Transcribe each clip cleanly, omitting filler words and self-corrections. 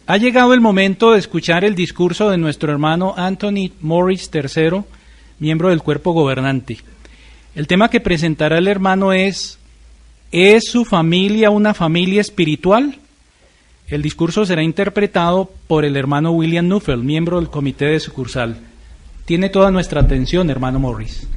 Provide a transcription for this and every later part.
Ha llegado el momento de escuchar el discurso de nuestro hermano Anthony Morris III, miembro del cuerpo gobernante. El tema que presentará el hermano ¿es su familia una familia espiritual? El discurso será interpretado por el hermano William Nuffel, miembro del comité de sucursal. Tiene toda nuestra atención, hermano Morris.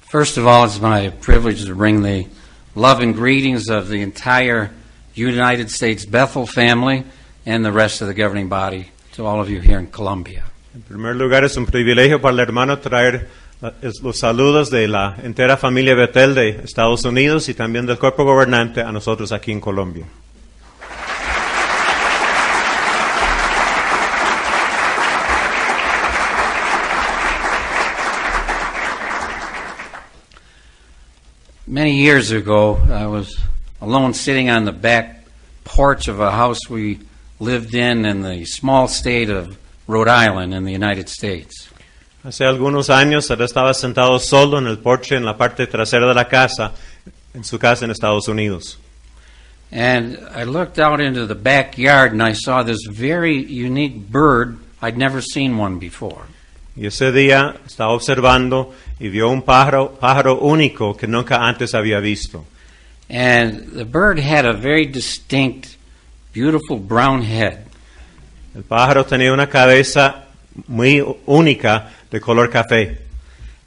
First of all, it's my privilege to bring the love and greetings of the entire United States Bethel family and the rest of the governing body to all of you here in Colombia. En primer lugar, es un privilegio para el hermano traer los saludos de la entera familia Bethel de Estados Unidos y también del cuerpo gobernante a nosotros aquí en Colombia. Many years ago, I was alone sitting on the back porch of a house we lived in the small state of Rhode Island in the United States. Hace algunos años él estaba sentado solo en el porche en la parte trasera de la casa, en su casa en Estados Unidos. And I looked out into the backyard and I saw this very unique bird. I'd never seen one before. Y ese día estaba observando y vio un pájaro único que nunca antes había visto. And the bird had a very distinct, beautiful brown head. El pájaro tenía una cabeza muy única de color café.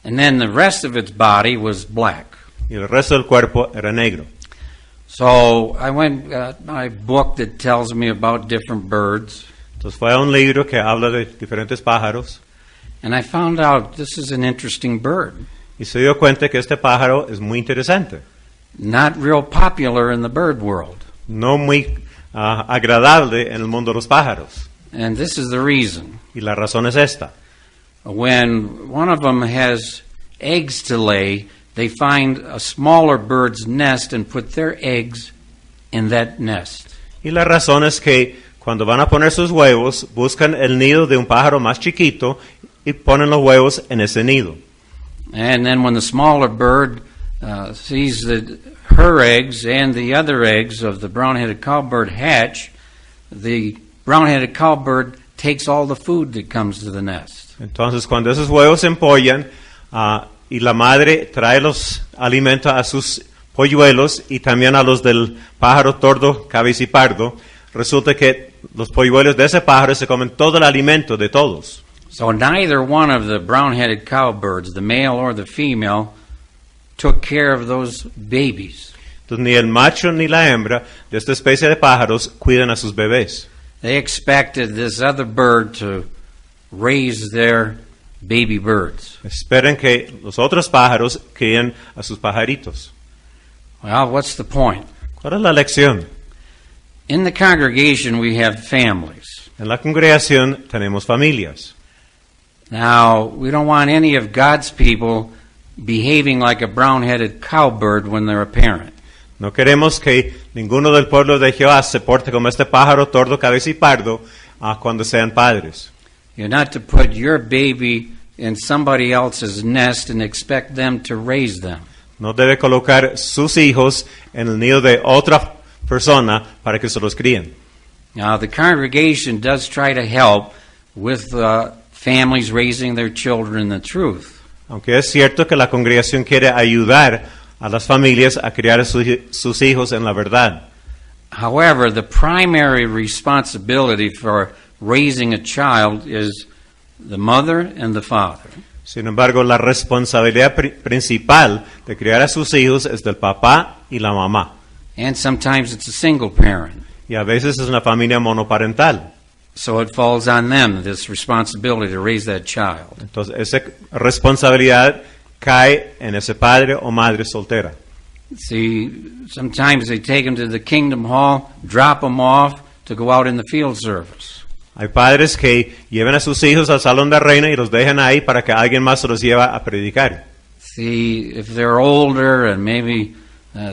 And then the rest of its body was black. Y el resto del cuerpo era negro. So I went got my book that tells me about different birds. Entonces fue a un libro que habla de diferentes pájaros. And I found out this is an interesting bird. Y se dio cuenta que este pájaro es muy interesante. Not real popular in the bird world. No muy agradable en el mundo de los pájaros. And this is the reason. Y la razón es esta. When one of them has eggs to lay, they find a smaller bird's nest and put their eggs in that nest. Y la razón es que cuando van a poner sus huevos, buscan el nido de un pájaro más chiquito y ponen los huevos en ese nido. And then when the smaller bird sees that her eggs and the other eggs of the brown-headed cowbird hatch, the brown-headed cowbird takes all the food that comes to the nest. Entonces, cuando esos huevos se empollan y la madre trae los alimentos a sus polluelos y también a los del pájaro tordo cabecipardo, resulta que los polluelos de ese pájaro se comen todo el alimento de todos. So neither one of the brown-headed cowbirds, the male or the female, took care of those babies. Entonces, ni el macho ni la hembra de esta especie de pájaros cuidan a sus bebés. They expected this other bird to raise their baby birds. Esperan que los otros pájaros críen a sus pajaritos. Well, what's the point? ¿Cuál es la lección? In the congregation we have families. En la congregación tenemos familias. Now, we don't want any of God's people behaving like a brown-headed cowbird when they're a parent. No queremos que ninguno del pueblo de Jehová se porte como este pájaro tordo cabecipardo cuando sean padres. You're not to put your baby in somebody else's nest and expect them to raise them. No debe colocar sus hijos en el nido de otra persona para que se los críen. Now, the congregation does try to help with families raising their children in the truth. Aunque es cierto que la congregación quiere ayudar a las familias a criar a sus hijos en la verdad. However, the primary responsibility for raising a child is the mother and the father. Sin embargo, la responsabilidad principal de criar a sus hijos es del papá y la mamá. And sometimes it's a single parent. Y a veces es una familia monoparental. So it falls on them, this responsibility to raise that child. Entonces, esa responsabilidad cae en ese padre o madre soltera. See, sometimes they take them to the Kingdom Hall, drop them off to go out in the field service. Hay padres que llevan a sus hijos al Salón de Reina y los dejan ahí para que alguien más se los lleve a predicar. See, if they're older and maybe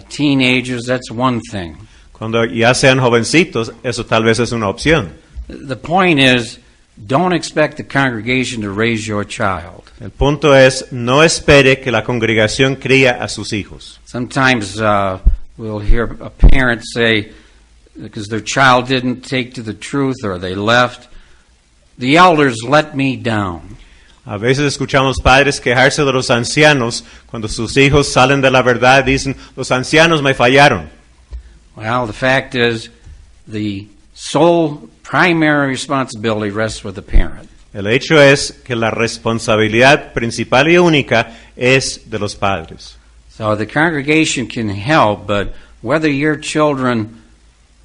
teenagers, that's one thing. Cuando ya sean jovencitos, eso tal vez es una opción. The point is, don't expect the congregation to raise your child. El punto es, no espere que la congregación cría a sus hijos. Sometimes we'll hear a parent say, because their child didn't take to the truth or they left, the elders let me down. A veces escuchamos padres quejarse de los ancianos cuando sus hijos salen de la verdad y dicen, los ancianos me fallaron. Well, the fact is, the sole primary responsibility rests with the parent. El hecho es que la responsabilidad principal y única es de los padres. So the congregation can help, but whether your children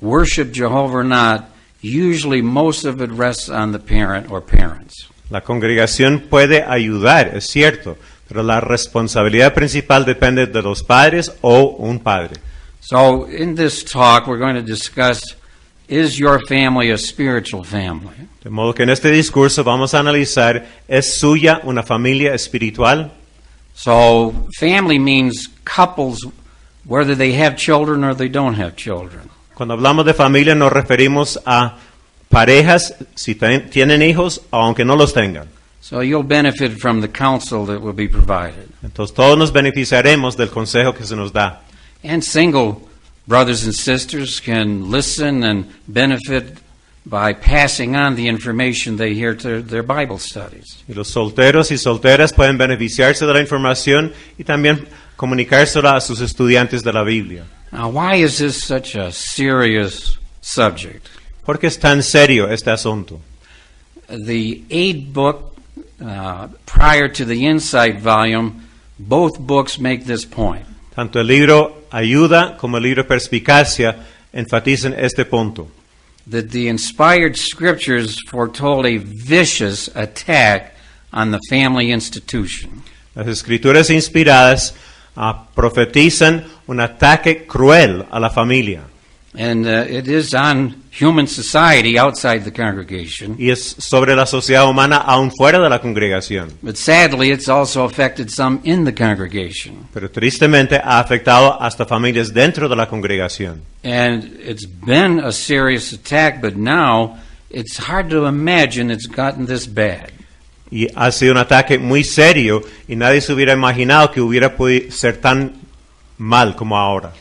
worship Jehovah or not, usually most of it rests on the parent or parents. La congregación puede ayudar, es cierto, pero la responsabilidad principal depende de los padres o un padre. So in this talk, we're going to discuss, is your family a spiritual family? De modo que en este discurso vamos a analizar, ¿es suya una familia espiritual? So family means couples, whether they have children or they don't have children. Cuando hablamos de familia nos referimos a parejas si tienen hijos o aunque no los tengan. So you'll benefit from the counsel that will be provided. Entonces todos nos beneficiaremos del consejo que se nos da. And single brothers and sisters can listen and benefit by passing on the information they hear to their Bible studies. Y los solteros y solteras pueden beneficiarse de la información y también comunicársela a sus estudiantes de la Biblia. Now, why is this such a serious subject? ¿Por qué es tan serio este asunto? The aid book, prior to the Insight volume, both books make this point. Tanto el libro Ayuda como el libro Perspicacia enfatizan este punto. That the inspired scriptures foretold a vicious attack on the family institution. Las escrituras inspiradas profetizan un ataque cruel a la familia. And it is on human society outside the congregation. Y es sobre la sociedad humana aún fuera de la congregación. But sadly, it's also affected some in the congregation. Pero tristemente ha afectado hasta familias dentro de la congregación. And it's been a serious attack, but now it's hard to imagine it's gotten this bad. Y ha sido un ataque muy serio y nadie se hubiera imaginado que hubiera podido ser tan mal como ahora.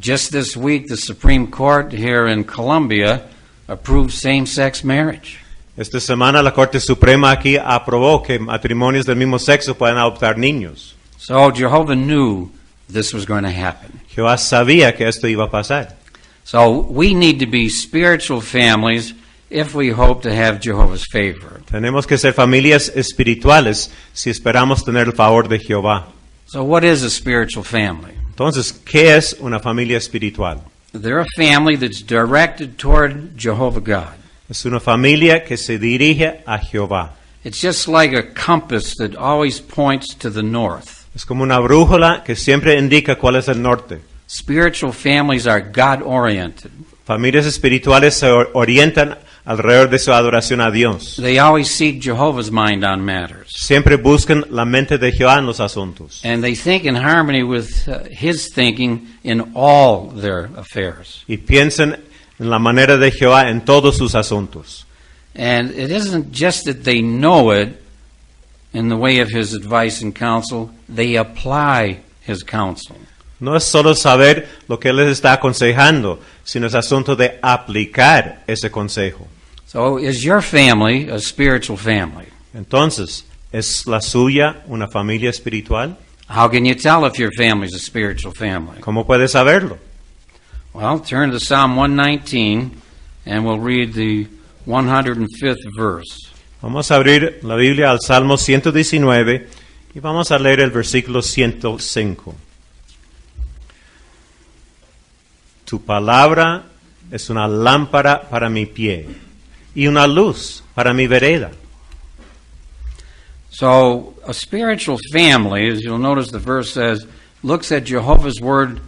Just this week, the Supreme Court here in Columbia approved same-sex marriage. Esta semana la Corte Suprema aquí aprobó que matrimonios del mismo sexo puedan adoptar niños. So Jehovah knew this was going to happen. Jehová sabía que esto iba a pasar. So we need to be spiritual families if we hope to have Jehovah's favor. Tenemos que ser familias espirituales si esperamos tener el favor de Jehová. So what is a spiritual family? Entonces, ¿qué es una familia espiritual? They're a family that's directed toward Jehovah God. Es una familia que se dirige a Jehová. It's just like a compass that always points to the north. Es como una brújula que siempre indica cuál es el norte. Spiritual families are God-oriented. Familias espirituales se orientan alrededor de su adoración a Dios. They always seek Jehovah's mind on matters. Siempre buscan la mente de Jehová en los asuntos. And they think in harmony with His thinking in all their affairs. Y piensan en la manera de Jehová en todos sus asuntos. And it isn't just that they know it in the way of His advice and counsel, they apply His counsel. No es solo saber lo que Él les está aconsejando, sino es asunto de aplicar ese consejo. So is your family a spiritual family? Entonces, ¿es la suya una familia espiritual? How can you tell if your family is a spiritual family? ¿Cómo puedes saberlo? Well, turn to Psalm 119 and we'll read the 105th verse. Vamos a abrir la Biblia al Salmo 119 y vamos a leer el versículo 105. Tu palabra es una lámpara para mi pie y una luz para mi vereda. So, a spiritual family, as you'll notice the verse says, looks at Jehovah's word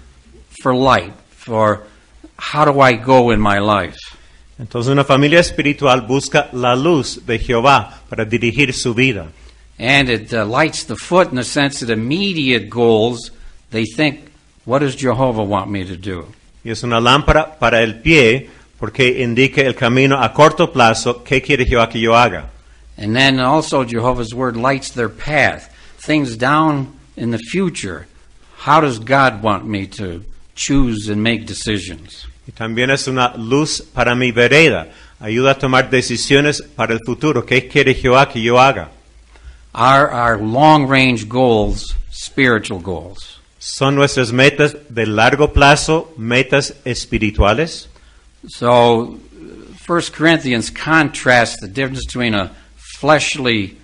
for light, for how do I go in my life? Entonces una familia espiritual busca la luz de Jehová para dirigir su vida. And it lights the foot in the sense that immediate goals, they think, what does Jehovah want me to do? Y es una lámpara para el pie porque indica el camino a corto plazo, qué quiere Jehová que yo haga. And then also Jehovah's Word lights their path. Things down in the future. How does God want me to choose and make decisions? Y también es una luz para mi vereda. Ayuda a tomar decisiones para el futuro. ¿Qué quiere Jehová que yo haga? Are our long-range goals spiritual goals? ¿Son nuestras metas de largo plazo metas espirituales? So, 1 Corinthians contrasts the difference between a fleshly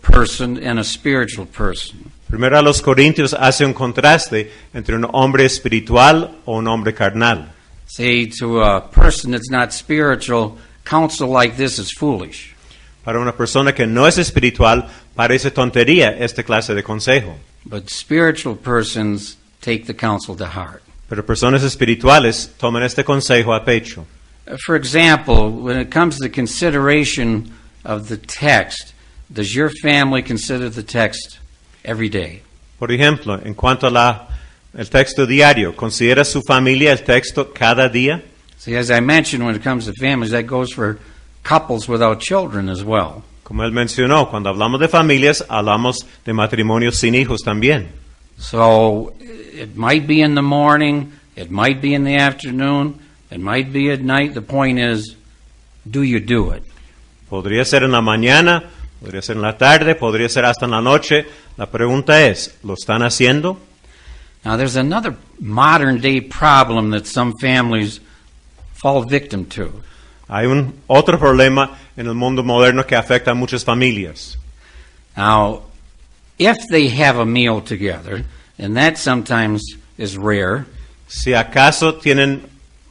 person and a spiritual person. Primero a los Corintios hace un contraste entre un hombre espiritual o un hombre carnal. See, to a person that's not spiritual, counsel like this is foolish. Para una persona que no es espiritual, parece tontería esta clase de consejo. But spiritual persons take the counsel to heart. Pero personas espirituales toman este consejo a pecho. For example, when it comes to the consideration of the text, does your family consider the text every day? Por ejemplo, en cuanto a el texto diario, ¿considera su familia el texto cada día? See, as I mentioned, when it comes to families, that goes for couples without children as well. Como él mencionó, cuando hablamos de familias, hablamos de matrimonios sin hijos también. So it might be in the morning, it might be in the afternoon, it might be at night. The point is, do you do it? Podría ser en la mañana, podría ser en la tarde, podría ser hasta en la noche. La pregunta es, ¿lo están haciendo? Now there's another modern day problem that some families fall victim to. Hay otro problema en el mundo moderno que afecta a muchas familias. Now, if they have a meal together, and that sometimes is rare, Si acaso tienen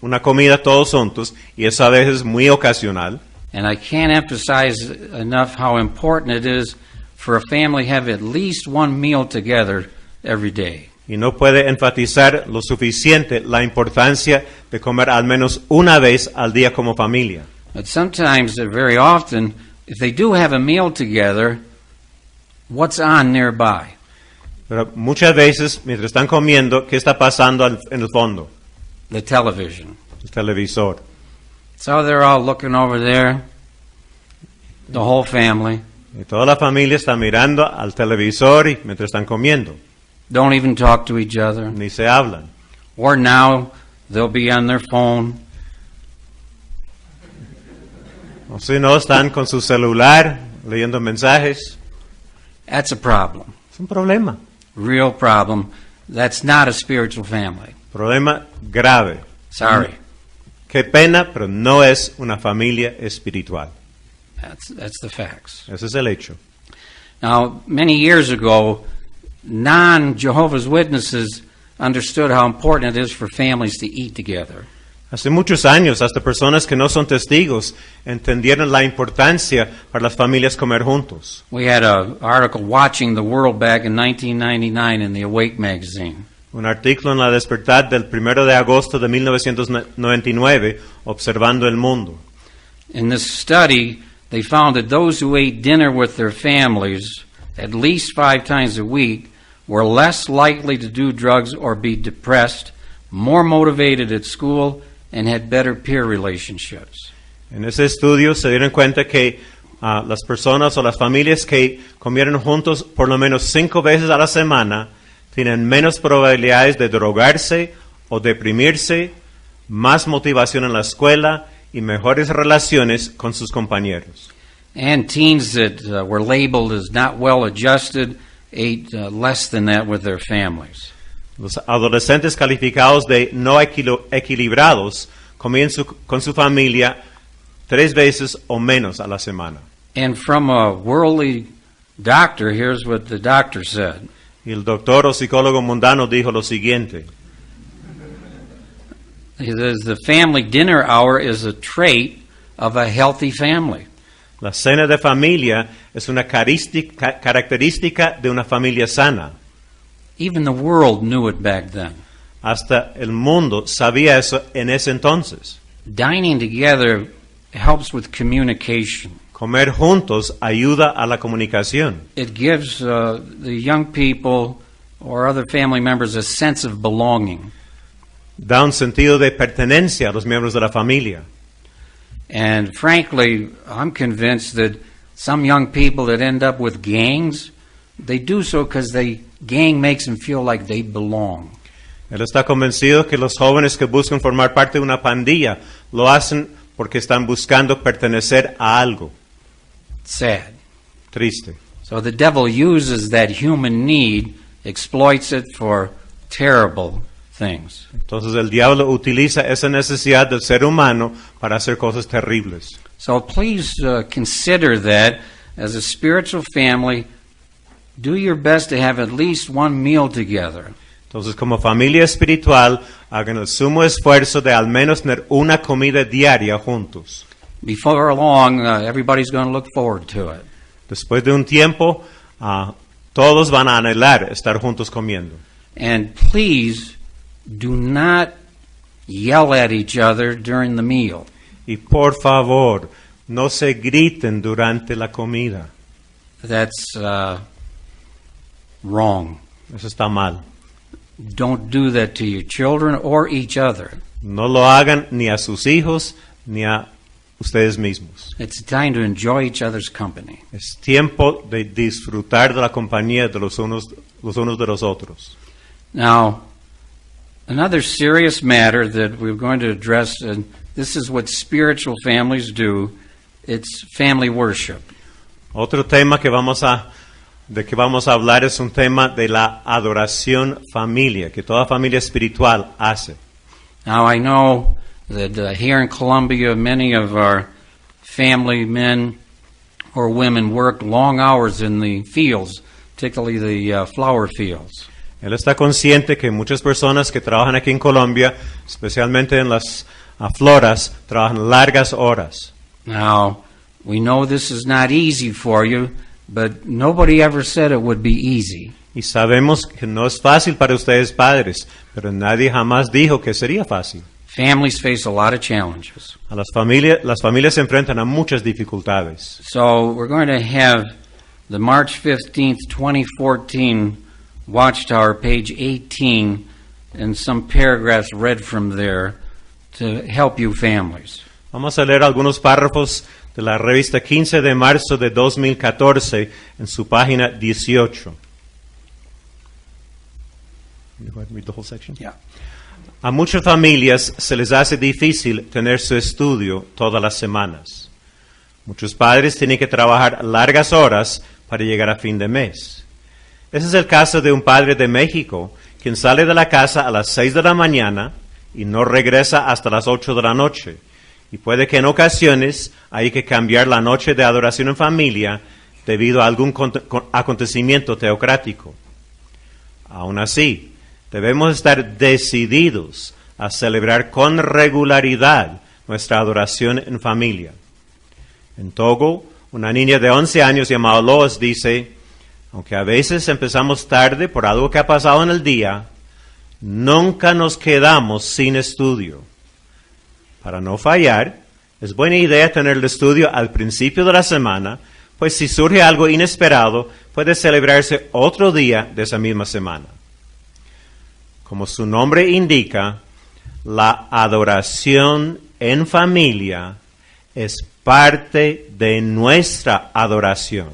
una comida todos juntos, y eso a veces es muy ocasional, and I can't emphasize enough how important it is for a family to have at least one meal together every day. y no puede enfatizar lo suficiente la importancia de comer al menos una vez al día como familia. But sometimes, very often, if they do have a meal together, what's on nearby? Pero muchas veces, mientras están comiendo, ¿qué está pasando en el fondo? The television. El televisor. So they're all looking over there, the whole family. Y toda la familia está mirando al televisor y mientras están comiendo. Don't even talk to each other. Ni se hablan. Or now, they'll be on their phone. O si no, están con su celular leyendo mensajes. That's a problem. Es un problema. Real problem. That's not a spiritual family. Problema grave. Sorry. Qué pena, pero no es una familia espiritual. That's the facts. Ese es el hecho. Now, many years ago, non-Jehovah's Witnesses understood how important it is for families to eat together. Hace muchos años, hasta personas que no son testigos entendieron la importancia para las familias comer juntos. We had an article, Watching the World, back in 1999 in the Awake magazine. Un artículo en la Despertar del 1 de agosto de 1999, Observando el Mundo. In this study, they found that those who ate dinner with their families at least 5 times a week were less likely to do drugs or be depressed, more motivated at school, and had better peer relationships. En ese estudio se dieron cuenta que las personas o las familias que comieron juntos por lo menos 5 veces a la semana tienen menos probabilidades de drogarse o deprimirse, más motivación en la escuela y mejores relaciones con sus compañeros. And teens that were labeled as not well adjusted ate less than that with their families. Los adolescentes calificados de no equilibrados comían con su familia 3 veces o menos a la semana. And from a worldly doctor, here's what the doctor said. Y el doctor o psicólogo mundano dijo lo siguiente. He says the family dinner hour is a trait of a healthy family. La cena de familia es una característica de una familia sana. Even the world knew it back then. Hasta el mundo sabía eso en ese entonces. Dining together helps with communication. Comer juntos ayuda a la comunicación. It gives the young people or other family members a sense of belonging. Da un sentido de pertenencia a los miembros de la familia. And frankly, I'm convinced that some young people that end up with gangs, they do so because the gang makes them feel like they belong. Él está convencido que los jóvenes que buscan formar parte de una pandilla lo hacen porque están buscando pertenecer a algo. Sad. Triste. So the devil uses that human need, exploits it for terrible things. Entonces el diablo utiliza esa necesidad del ser humano para hacer cosas terribles. So please consider that as a spiritual family, do your best to have at least one meal together. Entonces, como familia espiritual, hagan el sumo esfuerzo de al menos tener una comida diaria juntos. Before long, everybody's going to look forward to it. Después de un tiempo, todos van a anhelar estar juntos comiendo. And please do not yell at each other during the meal. Y por favor, no se griten durante la comida. That's wrong. Eso está mal. Don't do that to your children or each other. No lo hagan ni a sus hijos ni a ustedes mismos. It's time to enjoy each other's company. Es tiempo de disfrutar de la compañía de los unos de los otros. Now, another serious matter that we're going to address, and this is what spiritual families do, it's family worship. Otro tema de que vamos a hablar es un tema de la adoración familia, que toda familia espiritual hace. Now, I know that here in Colombia, many of our family men or women work long hours in the fields, particularly the flower fields. Él está consciente que muchas personas que trabajan aquí en Colombia, especialmente en las floras, trabajan largas horas. Now, we know this is not easy for you, but nobody ever said it would be easy. Y sabemos que no es fácil para ustedes padres, pero nadie jamás dijo que sería fácil. Families face a lot of challenges. Las familias se enfrentan a muchas dificultades. So we're going to have the March 15th, 2014 Watchtower, page 18, and some paragraphs read from there to help you families. Vamos a leer algunos párrafos de la revista 15 de marzo de 2014 en su página 18. You go ahead and read the whole section? Yeah. A muchas familias se les hace difícil tener su estudio todas las semanas. Muchos padres tienen que trabajar largas horas para llegar a fin de mes. Ese es el caso de un padre de México, quien sale de la casa a las 6 de la mañana y no regresa hasta las 8 de la noche. Y puede que en ocasiones hay que cambiar la noche de adoración en familia debido a algún acontecimiento teocrático. Aún así, debemos estar decididos a celebrar con regularidad nuestra adoración en familia. En Togo, una niña de 11 años llamada Lois dice, aunque a veces empezamos tarde por algo que ha pasado en el día, nunca nos quedamos sin estudio. Para no fallar, es buena idea tener el estudio al principio de la semana, pues si surge algo inesperado, puede celebrarse otro día de esa misma semana. Como su nombre indica, la adoración en familia es parte de nuestra adoración.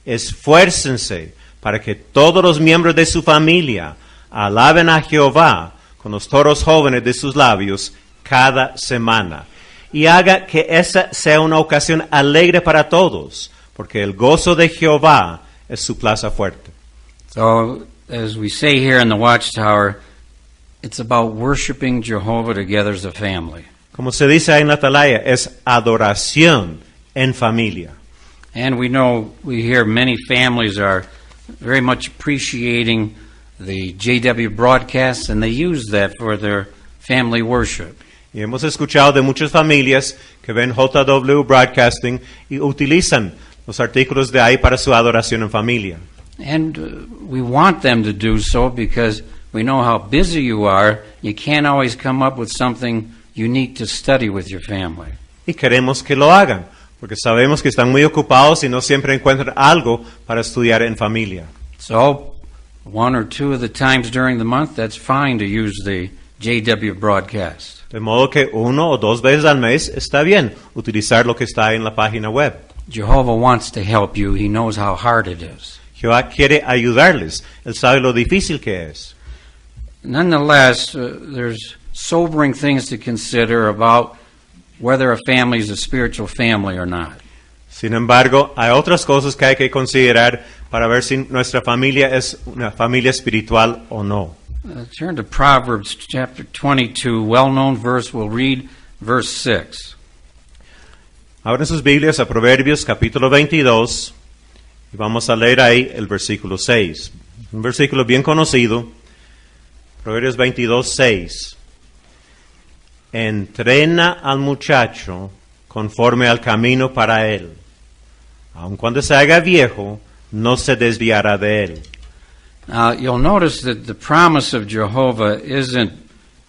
Esfuércense para que todos los miembros de su familia alaben a Jehová con los toros jóvenes de sus labios cada semana. Y haga que esa sea una ocasión alegre para todos, porque el gozo de Jehová es su plaza fuerte. So, as we say here in the Watchtower, it's about worshiping Jehovah together as a family. Como se dice ahí en la atalaya, es adoración en familia. And we know, we hear many families are very much appreciating the JW broadcasts, and they use that for their family worship. Y hemos escuchado de muchas familias que ven JW Broadcasting y utilizan los artículos de ahí para su adoración en familia. And we want them to do so because we know how busy you are. You can't always come up with something unique to study with your family. Y queremos que lo hagan, porque sabemos que están muy ocupados y no siempre encuentran algo para estudiar en familia. So, 1 or 2 of the times during the month, that's fine to use the JW broadcast. De modo que 1 o 2 veces al mes está bien utilizar lo que está en la página web. Jehovah wants to help you. He knows how hard it is. Jehová quiere ayudarles. Él sabe lo difícil que es. Nonetheless, there's sobering things to consider about whether a family is a spiritual family or not. Sin embargo, hay otras cosas que hay que considerar para ver si nuestra familia es una familia espiritual o no. Turn to Proverbs chapter 22, well-known verse. We'll read verse 6. Abran sus Biblias a Proverbios capítulo 22 y vamos a leer ahí el versículo 6. Un versículo bien conocido. Proverbios 22, 6. Entrena al muchacho conforme al camino para él. Aun cuando se haga viejo, no se desviará de él. Now, you'll notice that the promise of Jehovah isn't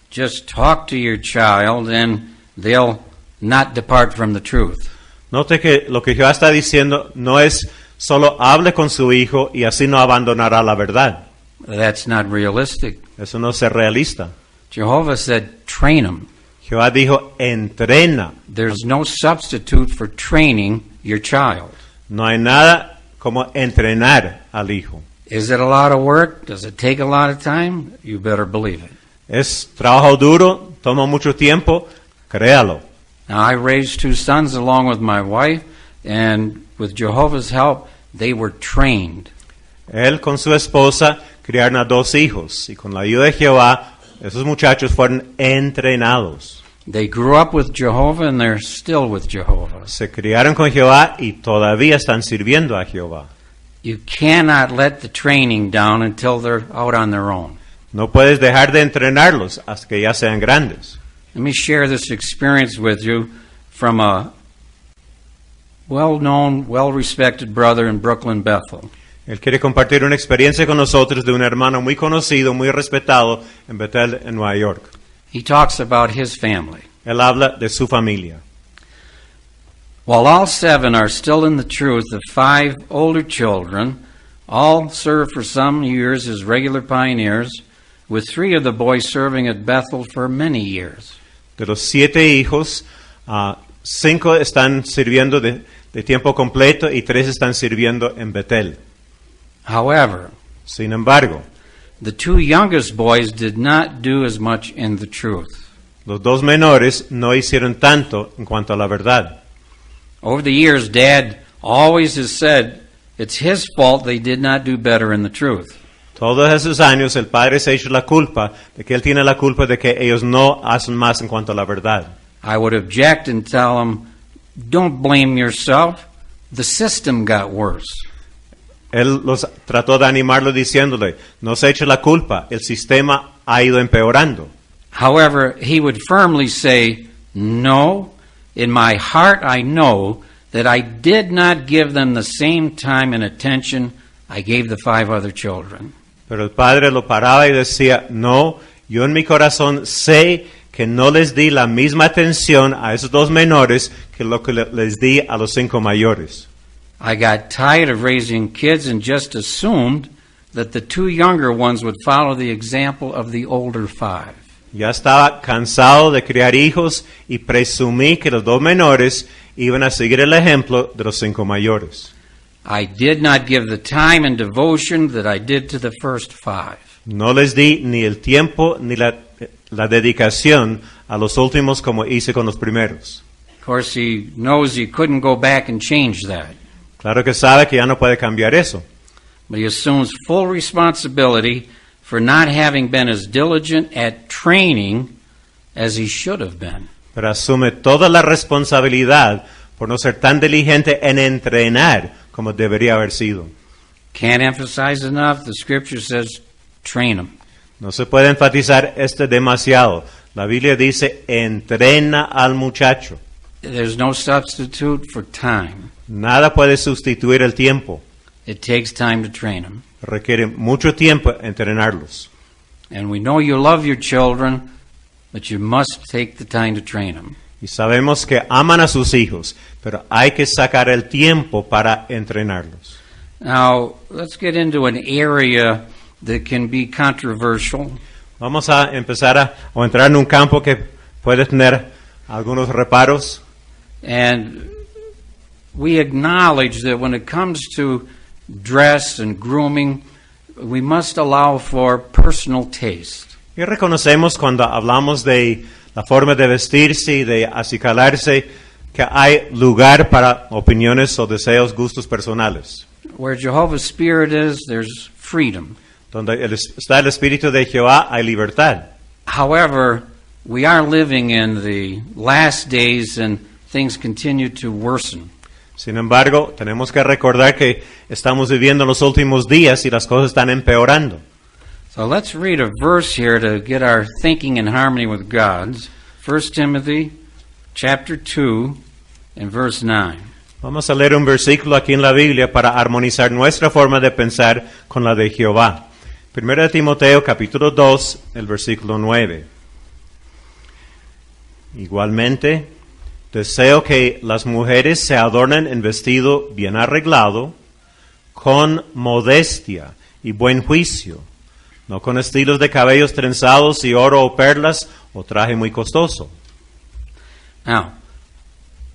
just talk to your child and they'll not depart from the truth. Note que lo que Jehová está diciendo no es solo hable con su hijo y así no abandonará la verdad. That's not realistic. Eso no es ser realista. Jehovah said, train them. Jehová dijo, entrena. There's no substitute for training your child. No hay nada como entrenar al hijo. Is it a lot of work? Does it take a lot of time? You better believe it. Es trabajo duro, toma mucho tiempo, créalo. Now, I raised 2 sons along with my wife, and with Jehovah's help, they were trained. Él con su esposa criaron a 2 hijos y con la ayuda de Jehová, esos muchachos fueron entrenados. They grew up with Jehovah, and they're still with Jehovah. Se criaron con Jehová y todavía están sirviendo a Jehová. You cannot let the training down until they're out on their own. No puedes dejar de entrenarlos hasta que ya sean grandes. Let me share this experience with you from a well-known, well-respected brother in Brooklyn, Bethel. Él quiere compartir una experiencia con nosotros de un hermano muy conocido, muy respetado en Bethel, en Nueva York. He talks about his family. Él habla de su familia. While all 7 are still in the truth, the 5 older children all served for some years as regular pioneers, with 3 of the boys serving at Bethel for many years. De los 7 hijos, 5 están sirviendo de tiempo completo y 3 están sirviendo en Bethel. However, Sin embargo, the 2 youngest boys did not do as much in the truth. los 2 menores no hicieron tanto en cuanto a la verdad. Over the years, Dad always has said it's his fault they did not do better in the truth. Todos esos años el padre se ha hecho la culpa de que él tiene la culpa de que ellos no hacen más en cuanto a la verdad. I would object and tell him, don't blame yourself. The system got worse. Él los trató de animarlo diciéndole, no se eche la culpa, el sistema ha ido empeorando. However, he would firmly say, no, in my heart I know that I did not give them the same time and attention I gave the 5 other children. Pero el padre lo paraba y decía, no, yo en mi corazón sé que no les di la misma atención a esos 2 menores que lo que les di a los 5 mayores. I got tired of raising kids and just assumed that the 2 younger ones would follow the example of the older 5. Ya estaba cansado de criar hijos y presumí que los 2 menores iban a seguir el ejemplo de los 5 mayores. I did not give the time and devotion that I did to the first 5. No les di ni el tiempo ni la dedicación a los últimos como hice con los primeros. Of course, he knows he couldn't go back and change that. Claro que sabe que ya no puede cambiar eso. But he assumes full responsibility for not having been as diligent at training as he should have been. Pero asume toda la responsabilidad por no ser tan diligente en entrenar como debería haber sido. Can't emphasize enough, the scripture says, train them. No se puede enfatizar demasiado. La Biblia dice, entrena al muchacho. There's no substitute for time. Nada puede sustituir el tiempo. It takes time to train them. Requiere mucho tiempo entrenarlos. And we know you love your children, but you must take the time to train them. Y sabemos que aman a sus hijos, pero hay que sacar el tiempo para entrenarlos. Now, let's get into an area that can be controversial. Vamos a empezar o entrar en un campo que puede tener algunos reparos. And we acknowledge that when it comes to dress and grooming, we must allow for personal taste. Y reconocemos cuando hablamos de la forma de vestirse y de acicalarse que hay lugar para opiniones o deseos, gustos personales. Where Jehovah's Spirit is, there's freedom. Donde está el Espíritu de Jehová hay libertad. However, we are living in the last days and things continue to worsen. Sin embargo, tenemos que recordar que estamos viviendo los últimos días y las cosas están empeorando. So let's read a verse here to get our thinking in harmony with God's. 1 Timothy chapter 2 and verse 9. Vamos a leer un versículo aquí en la Biblia para armonizar nuestra forma de pensar con la de Jehová. 1 Timoteo capítulo 2, el versículo 9. Igualmente, deseo que las mujeres se adornen en vestido bien arreglado, con modestia y buen juicio, no con estilos de cabellos trenzados y oro o perlas o traje muy costoso. Now,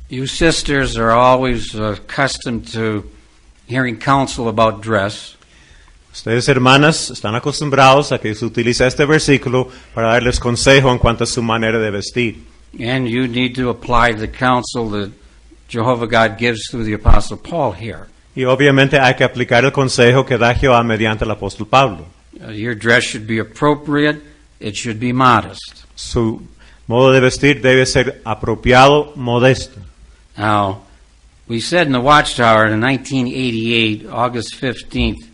you sisters are always accustomed to hearing counsel about dress. Ustedes, hermanas, están acostumbrados a que se utilice este versículo para darles consejo en cuanto a su manera de vestir. And you need to apply the counsel that Jehovah God gives through the Apostle Paul here. Y obviamente hay que aplicar el consejo que da Jehová mediante el apóstol Pablo. Your dress should be appropriate. It should be modest. Su modo de vestir debe ser apropiado, modesto. Now, we said in the Watchtower in 1988, August 15th,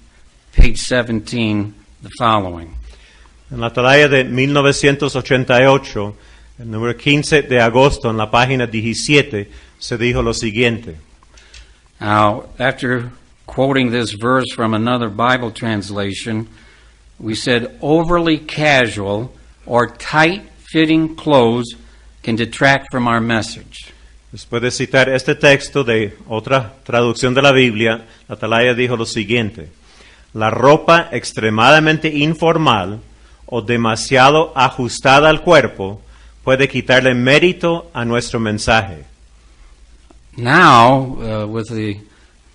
page 17, the following. En la atalaya de 1988, el número 15 de agosto, en la página 17, se dijo lo siguiente. Now, after quoting this verse from another Bible translation, we said overly casual or tight-fitting clothes can detract from our message. Después de citar este texto de otra traducción de la Biblia, la atalaya dijo lo siguiente. La ropa extremadamente informal o demasiado ajustada al cuerpo puede quitarle mérito a nuestro mensaje. Now, with the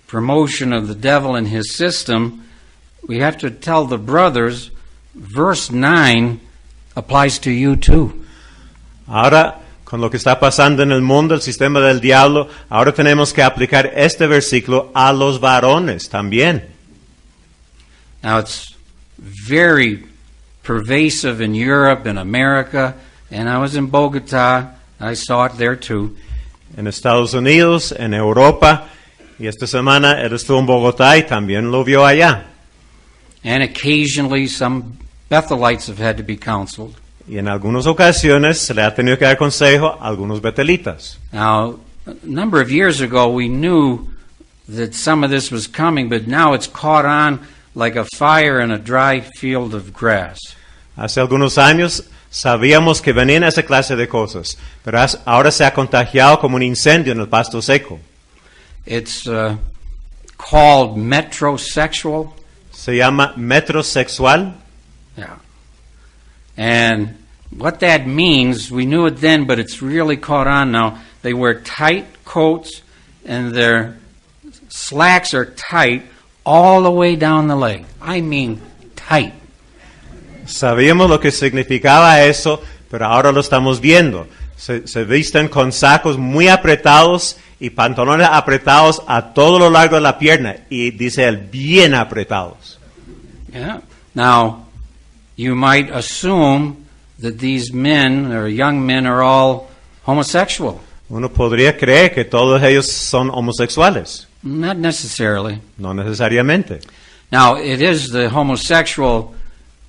promotion of the devil and his system, we have to tell the brothers, verse 9 applies to you too. Ahora, con lo que está pasando en el mundo, el sistema del diablo, ahora tenemos que aplicar este versículo a los varones también. Now, it's very pervasive in Europe and America, and I was in Bogota. I saw it there too. En Estados Unidos, en Europa, y esta semana él estuvo en Bogotá y también lo vio allá. And occasionally some Bethelites have had to be counseled. Y en algunas ocasiones se le ha tenido que dar consejo a algunos betelitas. Now, a number of years ago we knew that some of this was coming, but now it's caught on like a fire in a dry field of grass. Hace algunos años sabíamos que venían esa clase de cosas, pero ahora se ha contagiado como un incendio en el pasto seco. It's called metrosexual. Se llama metrosexual. Yeah. And what that means, we knew it then, but it's really caught on now. They wear tight coats and their slacks are tight all the way down the leg. I mean tight. Sabíamos lo que significaba eso, pero ahora lo estamos viendo. Se visten con sacos muy apretados y pantalones apretados a todo lo largo de la pierna. Y dice él, bien apretados. Yeah. Now, you might assume that these men or young men are all homosexual. Uno podría creer que todos ellos son homosexuales. Not necessarily. No necesariamente. Now, it is the homosexual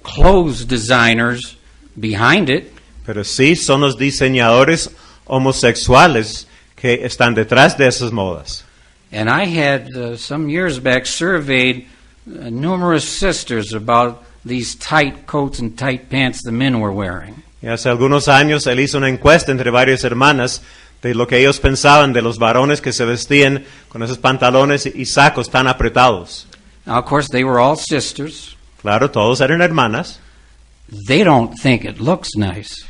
clothes designers behind it. Pero sí son los diseñadores homosexuales que están detrás de esas modas. And I had, some years back, surveyed numerous sisters about these tight coats and tight pants the men were wearing. Y hace algunos años él hizo una encuesta entre varias hermanas de lo que ellos pensaban de los varones que se vestían con esos pantalones y sacos tan apretados. Now, of course, they were all sisters. Claro, todos eran hermanas. They don't think it looks nice.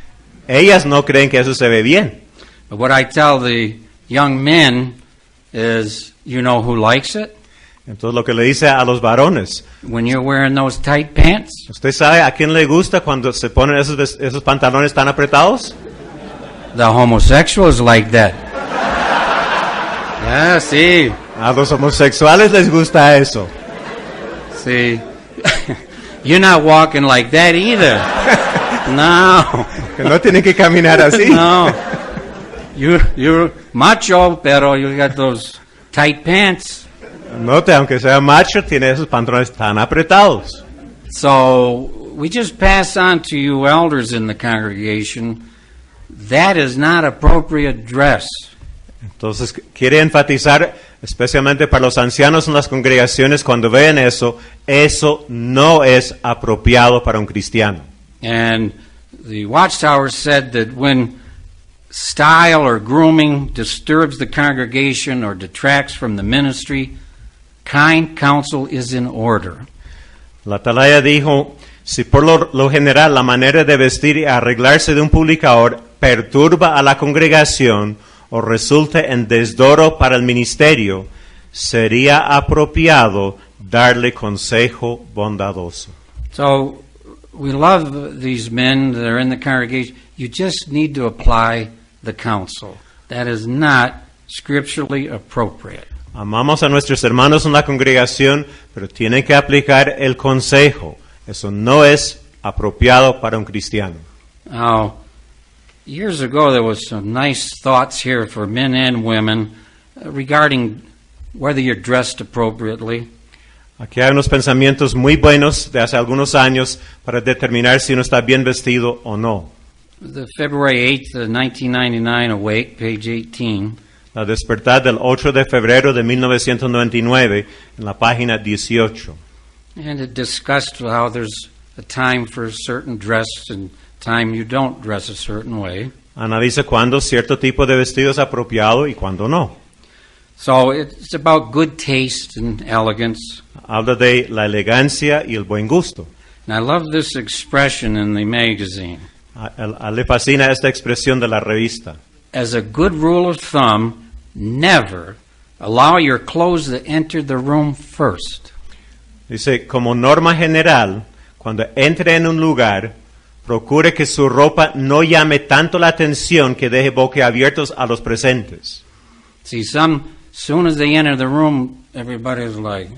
Ellas no creen que eso se ve bien. But what I tell the young men is, you know who likes it? Entonces lo que le dice a los varones, When you're wearing those tight pants? ¿usted sabe a quién le gusta cuando se ponen esos pantalones tan apretados? The homosexuals like that. Yeah, see. A los homosexuales les gusta eso. See. You're not walking like that either. No. Que no tienen que caminar así. No. You're macho, pero you got those tight pants. Note, aunque sea macho, tiene esos pantalones tan apretados. So we just pass on to you elders in the congregation, that is not appropriate dress. Entonces quiere enfatizar, especialmente para los ancianos en las congregaciones, cuando vean eso, eso no es apropiado para un cristiano. And the Watchtower said that when style or grooming disturbs the congregation or detracts from the ministry, kind counsel is in order. La Atalaya dijo, si por lo general la manera de vestir y arreglarse de un publicador perturba a la congregación o resulta en desdoro para el ministerio, sería apropiado darle consejo bondadoso. So we love these men that are in the congregation. You just need to apply the counsel. That is not scripturally appropriate. Amamos a nuestros hermanos en la congregación, pero tienen que aplicar el consejo. Eso no es apropiado para un cristiano. Now, years ago there was some nice thoughts here for men and women regarding whether you're dressed appropriately. Aquí hay unos pensamientos muy buenos de hace algunos años para determinar si uno está bien vestido o no. The February 8th, 1999 Awake, page 18. La despertar del 8 de febrero de 1999 en la página 18. And it discussed how there's a time for a certain dress and time you don't dress a certain way. Analiza cuándo cierto tipo de vestido es apropiado y cuándo no. So it's about good taste and elegance. Habla de la elegancia y el buen gusto. And I love this expression in the magazine. Le fascina esta expresión de la revista. As a good rule of thumb, never allow your clothes to enter the room first. Dice, como norma general, cuando entre en un lugar, procure que su ropa no llame tanto la atención que deje boquiabiertos a los presentes. See, soon as they enter the room, everybody's like...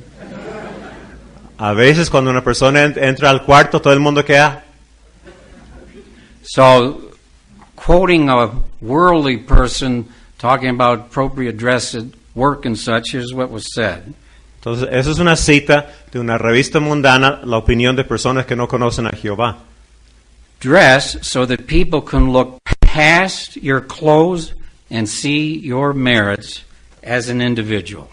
A veces cuando una persona entra al cuarto, todo el mundo queda. So, quoting a worldly person talking about appropriate dress at work and such, here's what was said. Entonces, eso es una cita de una revista mundana, la opinión de personas que no conocen a Jehová. Dress so that people can look past your clothes and see your merits as an individual.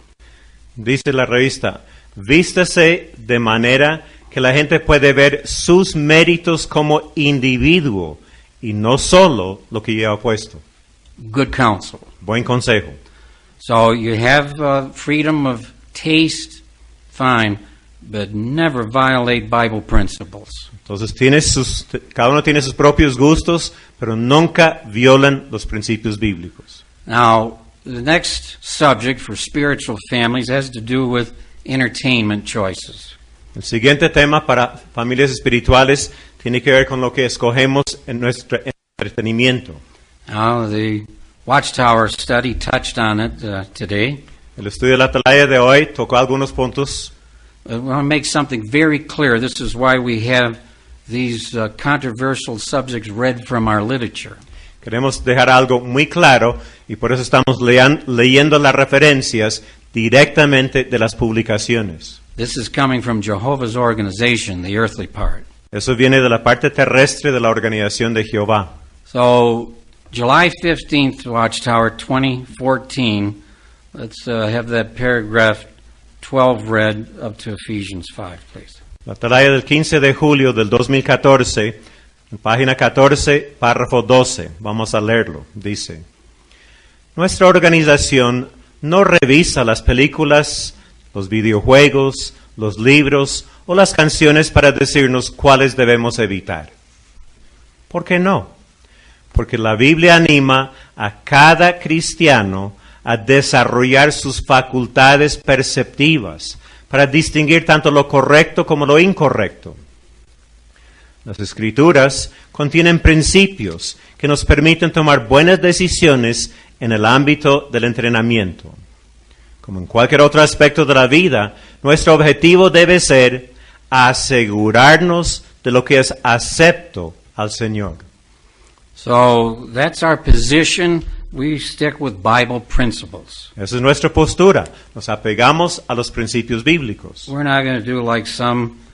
Dice la revista, vístase de manera que la gente puede ver sus méritos como individuo y no solo lo que lleva puesto. Good counsel. Buen consejo. So you have freedom of taste, fine, but never violate Bible principles. Entonces cada uno tiene sus propios gustos, pero nunca violan los principios bíblicos. Now, the next subject for spiritual families has to do with entertainment choices. El siguiente tema para familias espirituales tiene que ver con lo que escogemos en nuestro entretenimiento. Now, the Watchtower study touched on it today. El estudio de la Atalaya de hoy tocó algunos puntos. I want to make something very clear. This is why we have these controversial subjects read from our literature. Queremos dejar algo muy claro y por eso estamos leyendo las referencias directamente de las publicaciones. This is coming from Jehovah's organization, the earthly part. Eso viene de la parte terrestre de la organización de Jehová. So, July 15th, Watchtower 2014, let's have that paragraph 12 read up to Ephesians 5, please. La Atalaya del 15 de julio del 2014, En página 14, párrafo 12, vamos a leerlo. Dice: nuestra organización no revisa las películas, los videojuegos, los libros o las canciones para decirnos cuáles debemos evitar. ¿Por qué no? Porque la Biblia anima a cada cristiano a desarrollar sus facultades perceptivas para distinguir tanto lo correcto como lo incorrecto. Las Escrituras contienen principios que nos permiten tomar buenas decisiones en el ámbito del entrenamiento. Como en cualquier otro aspecto de la vida, nuestro objetivo debe ser asegurarnos de lo que es acepto al Señor. So that's our position. We stick with Bible principles. Esa es nuestra postura. Nos apegamos a los principios bíblicos. We're not going to do like some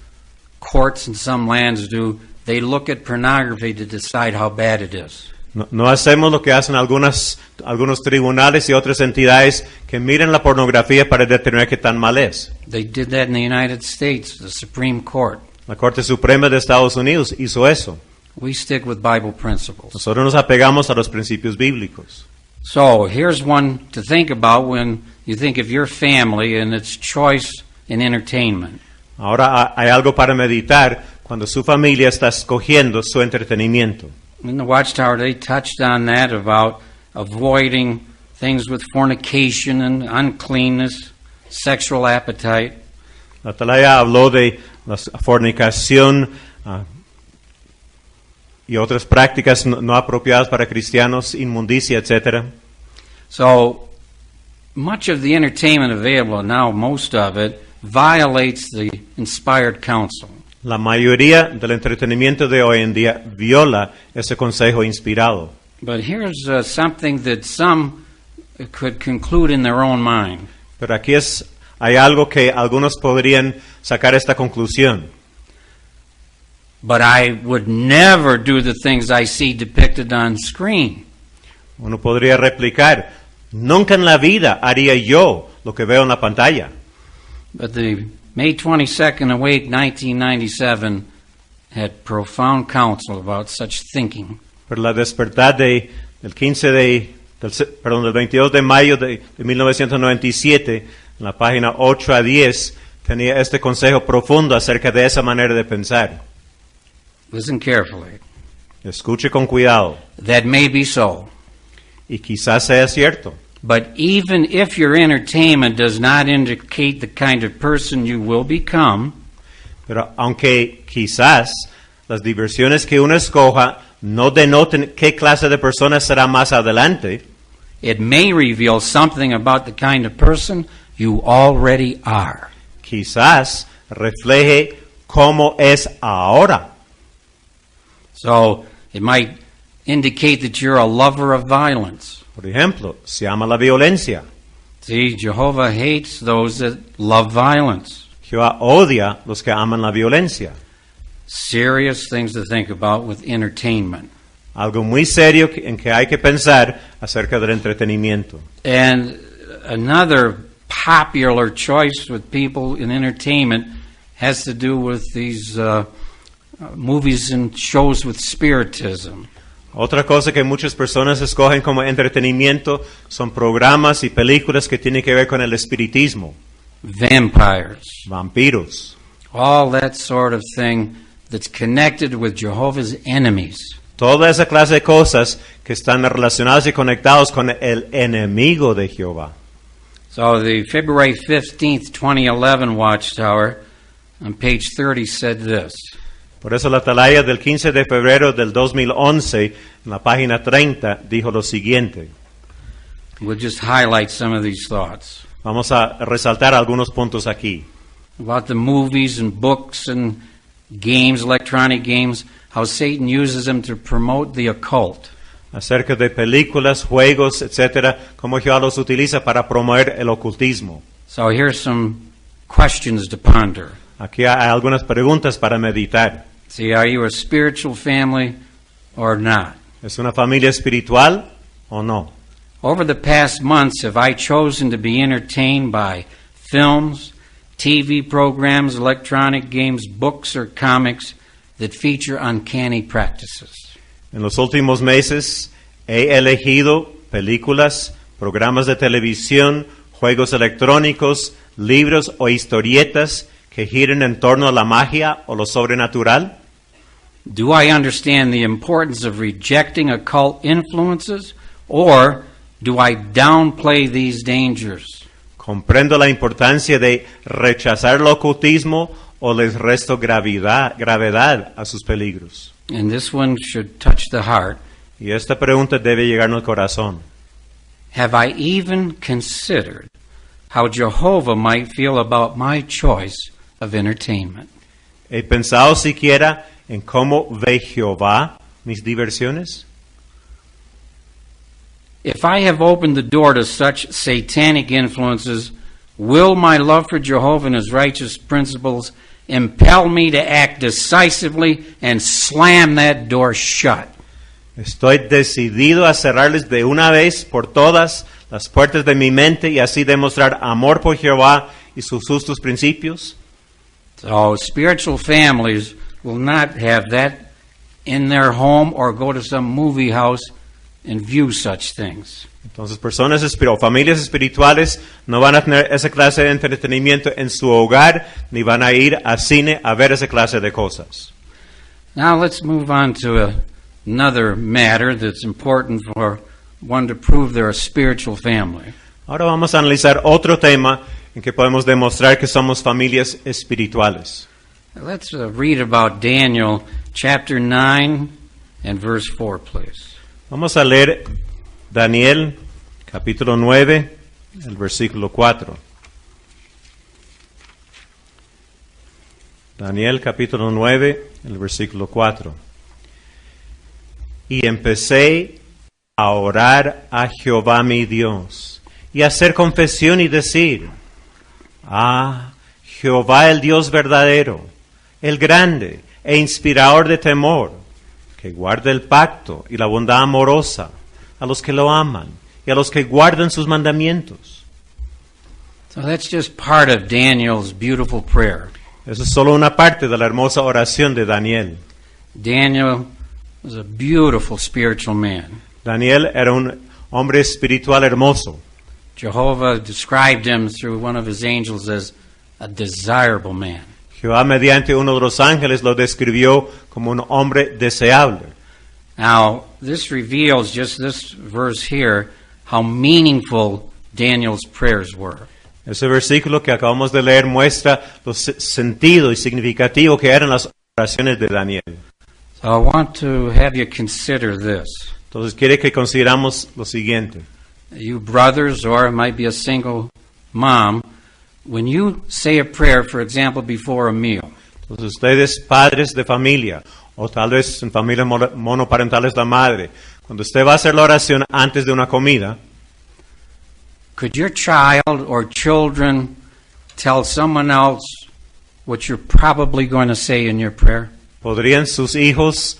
courts in some lands do. They look at pornography to decide how bad it is. No hacemos lo que hacen algunos tribunales y otras entidades que miran la pornografía para determinar qué tan mal es. They did that in the United States, the Supreme Court. La Corte Suprema de Estados Unidos hizo eso. We stick with Bible principles. Nosotros nos apegamos a los principios bíblicos. So here's one to think about when you think of your family and its choice in entertainment. Ahora hay algo para meditar cuando su familia está escogiendo su entretenimiento. In the Watchtower, they touched on that about avoiding things with fornication and uncleanness, sexual appetite. La Atalaya habló de la fornicación y otras prácticas no apropiadas para cristianos, inmundicia, etc. So much of the entertainment available now, most of it, violates the inspired counsel. La mayoría del entretenimiento de hoy en día viola ese consejo inspirado. But here's something that some could conclude in their own mind. Pero aquí hay algo que algunos podrían sacar esta conclusión. But I would never do the things I see depicted on screen. Uno podría replicar: nunca en la vida haría yo lo que veo en la pantalla. But the May 22nd Awake 1997 had profound counsel about such thinking. Pero la despertar del 22 de mayo de 1997, en la página 8 a 10, tenía este consejo profundo acerca de esa manera de pensar. Listen carefully. Escuche con cuidado. That may be so. Y quizás sea cierto. But even if your entertainment does not indicate the kind of person you will become, pero aunque quizás las diversiones que uno escoja no denoten qué clase de persona será más adelante, it may reveal something about the kind of person you already are. Quizás refleje cómo es ahora. So it might indicate that you're a lover of violence. Por ejemplo, se ama la violencia. See, Jehovah hates those that love violence. Jehová odia los que aman la violencia. Serious things to think about with entertainment. Algo muy serio en que hay que pensar acerca del entretenimiento. And another popular choice with people in entertainment has to do with these movies and shows with spiritism. Otra cosa que muchas personas escogen como entretenimiento son programas y películas que tienen que ver con el espiritismo. Vampires. Vampiros. All that sort of thing that's connected with Jehovah's enemies. Toda esa clase de cosas que están relacionadas y conectados con el enemigo de Jehová. So the February 15th, 2011 Watchtower on page 30 said this. Por eso la atalaya del 15 de febrero del 2011, en la página 30, dijo lo siguiente. We'll just highlight some of these thoughts. Vamos a resaltar algunos puntos aquí. About the movies and books and games, electronic games, how Satan uses them to promote the occult. Acerca de películas, juegos, etcétera, cómo Jehová los utiliza para promover el ocultismo. So here's some questions to ponder. Aquí hay algunas preguntas para meditar. See, are you a spiritual family or not? ¿Es una familia espiritual o no? Over the past months, have I chosen to be entertained by films, TV programs, electronic games, books, or comics that feature uncanny practices. En los últimos meses he elegido películas, programas de televisión, juegos electrónicos, libros o historietas que giren en torno a la magia o lo sobrenatural. Do I understand the importance of rejecting occult influences, or do I downplay these dangers? ¿Comprendo la importancia de rechazar el ocultismo o les resto gravedad a sus peligros? And this one should touch the heart. Y esta pregunta debe llegar al corazón. Have I even considered how Jehovah might feel about my choice of entertainment? ¿He pensado siquiera en cómo ve Jehová mis diversiones? If I have opened the door to such satanic influences, will my love for Jehovah and his righteous principles impel me to act decisively and slam that door shut? Estoy decidido a cerrarles de una vez por todas las puertas de mi mente y así demostrar amor por Jehová y sus justos principios. So spiritual families will not have that in their home or go to some movie house and view such things. Entonces, personas o familias espirituales no van a tener esa clase de entretenimiento en su hogar, ni van a ir al cine a ver esa clase de cosas. Now let's move on to another matter that's important for one to prove they're a spiritual family. Ahora vamos a analizar otro tema en que podemos demostrar que somos familias espirituales. Let's read about Daniel chapter 9 and verse 4, please. Vamos a leer Daniel capítulo 9, el versículo 4. Daniel capítulo 9, el versículo 4. Y empecé a orar a Jehová mi Dios y a hacer confesión y decir: Ah, Jehová el Dios verdadero, el grande e inspirador de temor, que guarda el pacto y la bondad amorosa a los que lo aman y a los que guardan sus mandamientos. So that's just part of Daniel's beautiful prayer. Eso es solo una parte de la hermosa oración de Daniel. Daniel was a beautiful spiritual man. Daniel era un hombre espiritual hermoso. Jehovah described him through one of his angels as a desirable man. Jehová mediante uno de los ángeles lo describió como un hombre deseable. Now, this reveals, just this verse here, how meaningful Daniel's prayers were. Ese versículo que acabamos de leer muestra lo sentido y significativo que eran las oraciones de Daniel. So I want to have you consider this. Entonces quiere que consideramos lo siguiente. You brothers, or it might be a single mom, when you say a prayer, for example, before a meal, Entonces ustedes padres de familia o tal vez en familias monoparentales la madre, cuando usted va a hacer la oración antes de una comida, could your child or children tell someone else what you're probably going to say in your prayer? ¿podrían sus hijos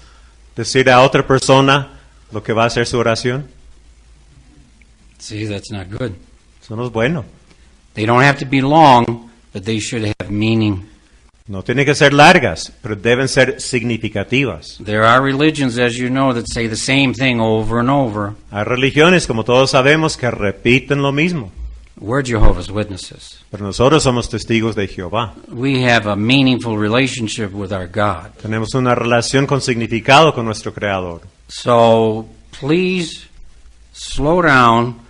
decir a otra persona lo que va a hacer su oración? See, that's not good. Eso no es bueno. They don't have to be long, but they should have meaning. No tienen que ser largas, pero deben ser significativas. There are religions, as you know, that say the same thing over and over. Hay religiones, como todos sabemos, que repiten lo mismo. We're Jehovah's Witnesses. Pero nosotros somos testigos de Jehová. We have a meaningful relationship with our God. Tenemos una relación con significado con nuestro Creador. So please slow down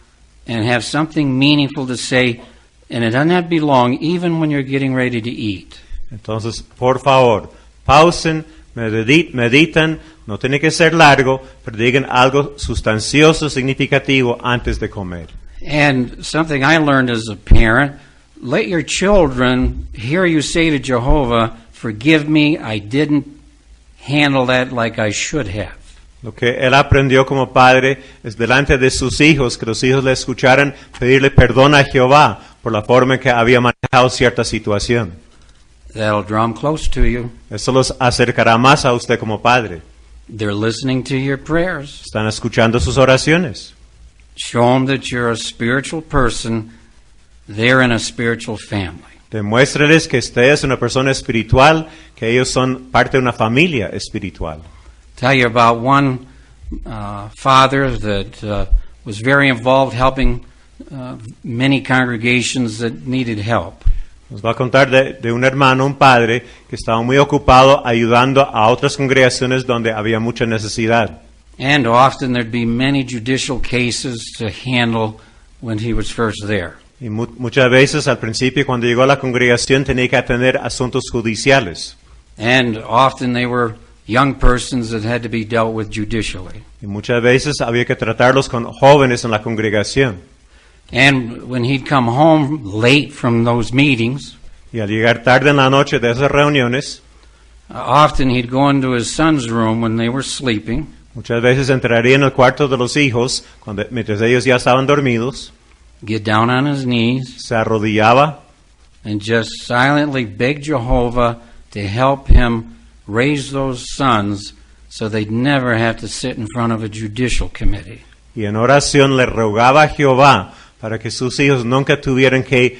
and have something meaningful to say, and it doesn't have to be long, even when you're getting ready to eat. Entonces, por favor, pausen, meditan, no tiene que ser largo, pero digan algo sustancioso, significativo antes de comer. And something I learned as a parent, let your children hear you say to Jehovah, forgive me, I didn't handle that like I should have. Lo que él aprendió como padre es delante de sus hijos, que los hijos le escucharan pedirle perdón a Jehová por la forma en que había manejado cierta situación. That'll draw them close to you. Eso los acercará más a usted como padre. They're listening to your prayers. Están escuchando sus oraciones. Show them that you're a spiritual person. They're in a spiritual family. Demuéstreles que usted es una persona espiritual, que ellos son parte de una familia espiritual. Tell you about one father that was very involved helping many congregations that needed help. Nos va a contar de un hermano, un padre, que estaba muy ocupado ayudando a otras congregaciones donde había mucha necesidad. And often there'd be many judicial cases to handle when he was first there. Y muchas veces al principio cuando llegó a la congregación tenía que atender asuntos judiciales. And often they were young persons that had to be dealt with judicially. Y muchas veces había que tratarlos con jóvenes en la congregación. And when he'd come home late from those meetings, Y al llegar tarde en la noche de esas reuniones, often he'd go into his son's room when they were sleeping, muchas veces entraría en el cuarto de los hijos mientras ellos ya estaban dormidos, get down on his knees, se arrodillaba and just silently beg Jehovah to help him raise those sons so they'd never have to sit in front of a judicial committee. y en oración le rogaba a Jehová para que sus hijos nunca tuvieran que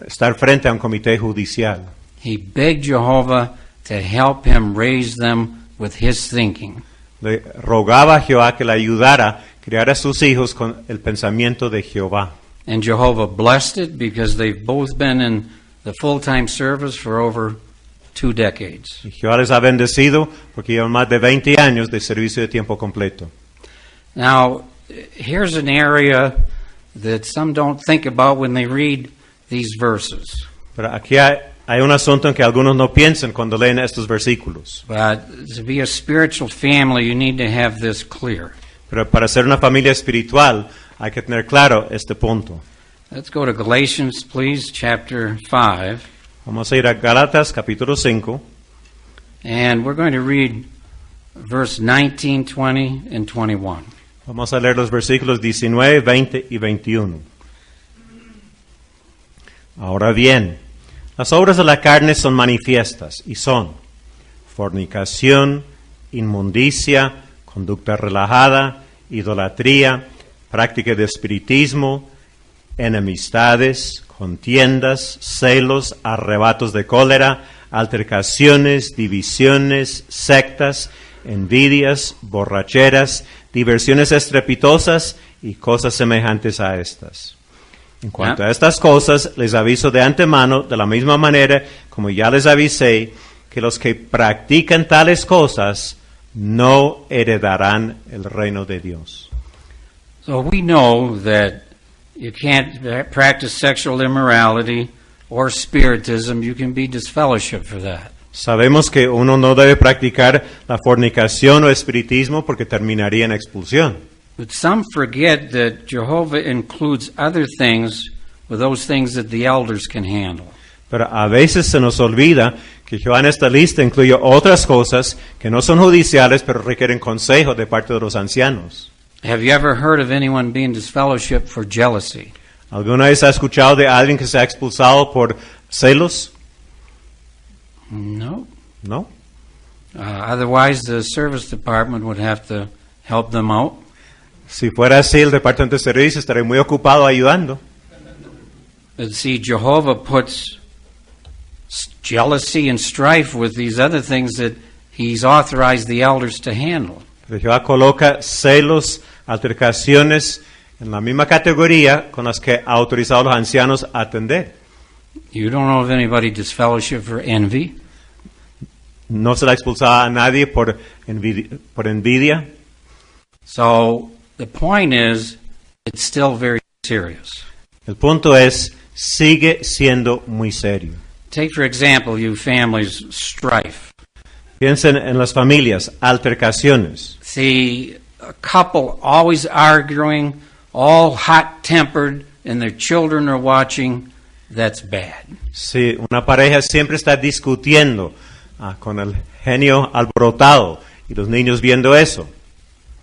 estar frente a un comité judicial. He begged Jehovah to help him raise them with his thinking. Le rogaba a Jehová que le ayudara a criar a sus hijos con el pensamiento de Jehová. And Jehovah blessed it because they've both been in the full-time service for over 2 decades. Y Jehová les ha bendecido porque llevan más de 20 años de servicio de tiempo completo. Now, here's an area that some don't think about when they read these verses. Pero aquí hay un asunto en que algunos no piensan cuando leen estos versículos. But to be a spiritual family, you need to have this clear. Pero para ser una familia espiritual hay que tener claro este punto. Let's go to Galatians, please, chapter 5. Vamos a ir a Gálatas capítulo 5 And we're going to read verse 19, 20, and 21. Vamos a leer los versículos 19, 20 y 21. Ahora bien, las obras de la carne son manifiestas y son fornicación, inmundicia, conducta relajada, idolatría, práctica de espiritismo, enemistades, contiendas, celos, arrebatos de cólera, altercaciones, divisiones, sectas, envidias, borracheras, diversiones estrepitosas y cosas semejantes a estas. En cuanto a estas cosas, les aviso de antemano, de la misma manera como ya les avisé, que los que practican tales cosas no heredarán el reino de Dios. So we know that you can't practice sexual immorality or spiritism. You can be disfellowshipped for that. Sabemos que uno no debe practicar la fornicación o espiritismo porque terminaría en expulsión. But some forget that Jehovah includes other things with those things that the elders can handle. Pero a veces se nos olvida que Jehová en esta lista incluye otras cosas que no son judiciales, pero requieren consejo de parte de los ancianos. Have you ever heard of anyone being disfellowshipped for jealousy? ¿Alguna vez ha escuchado de alguien que se ha expulsado por celos? No. No. Otherwise, the service department would have to help them out. Si fuera así, el departamento de servicio estaría muy ocupado ayudando. But see, Jehovah puts jealousy and strife with these other things that He's authorized the elders to handle. Pero Jehová coloca celos, altercaciones en la misma categoría con las que ha autorizado a los ancianos a atender. You don't know of anybody disfellowship for envy? No se le ha expulsado a nadie por envidia. So the point is, it's still very serious. El punto es, sigue siendo muy serio. Take, for example, you families, strife. Piensen en las familias, altercaciones. See, a couple always arguing, all hot-tempered, and their children are watching, that's bad. Si una pareja siempre está discutiendo con el genio alborotado y los niños viendo eso.